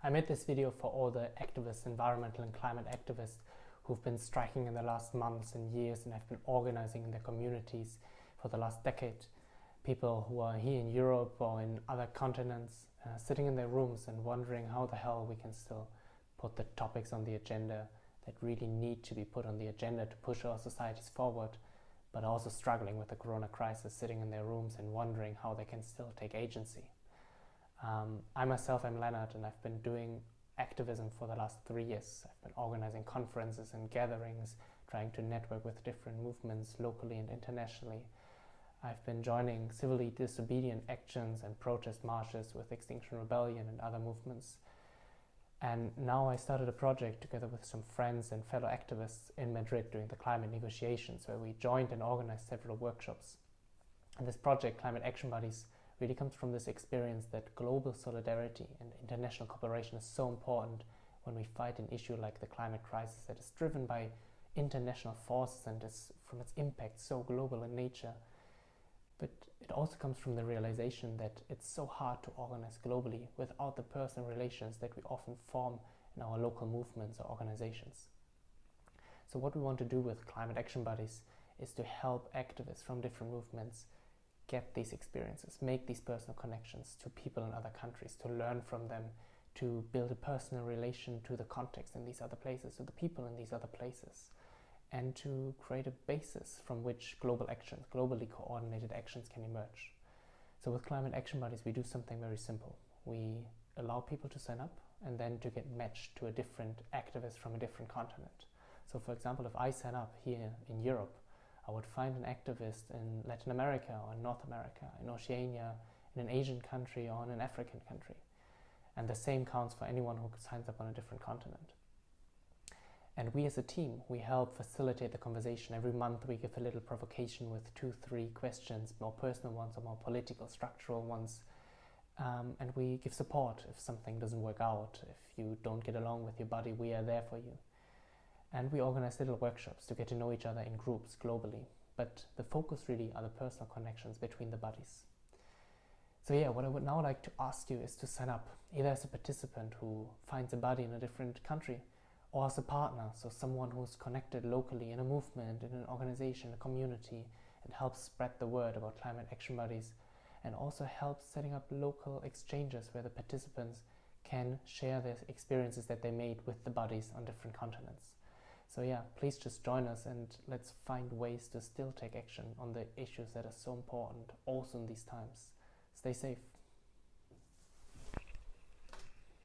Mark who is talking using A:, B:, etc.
A: I made this video for all the activists, environmental and climate activists who've been striking in the last months and years and have been organizing in their communities for the last decade. People who are here in Europe or in other continents, sitting in their rooms and wondering how the hell we can still put the topics on the agenda that really need to be put on the agenda to push our societies forward, but also struggling with the corona crisis, sitting in their rooms and wondering how they can still take agency. I myself am Leonard, and I've been doing activism for the last 3 years. I've been organizing conferences and gatherings, trying to network with different movements locally and internationally. I've been joining civilly disobedient actions and protest marches with Extinction Rebellion and other movements. And now I started a project together with some friends and fellow activists in Madrid during the climate negotiations, where we joined and organized several workshops. And this project, Climate Action Buddies, really comes from this experience that global solidarity and international cooperation is so important when we fight an issue like the climate crisis that is driven by international forces and is, from its impact, so global in nature. But it also comes from the realization that it's so hard to organize globally without the personal relations that we often form in our local movements or organizations. So what we want to do with Climate Action Buddies is to help activists from different movements get these experiences, make these personal connections to people in other countries, to learn from them, to build a personal relation to the context in these other places, to the people in these other places, and to create a basis from which global actions, globally coordinated actions can emerge. So with Climate Action Buddies, we do something very simple. We allow people to sign up and then to get matched to a different activist from a different continent. So for example, if I sign up here in Europe, I would find an activist in Latin America or in North America, in Oceania, in an Asian country or in an African country. And the same counts for anyone who signs up on a different continent. And we as a team, we help facilitate the conversation. Every month we give a little provocation with 2-3 questions, more personal ones or more political, structural ones. And we give support if something doesn't work out. If you don't get along with your buddy, we are there for you. And we organize little workshops to get to know each other in groups globally. But the focus really are the personal connections between the buddies. So yeah, what I would now like to ask you is to sign up, either as a participant who finds a buddy in a different country, or as a partner, so someone who's connected locally in a movement, in an organization, a community, and helps spread the word about Climate Action Buddies, and also helps setting up local exchanges where the participants can share their experiences that they made with the buddies on different continents. So yeah, please just join us and let's find ways to still take action on the issues that are so important also in these times. Stay safe.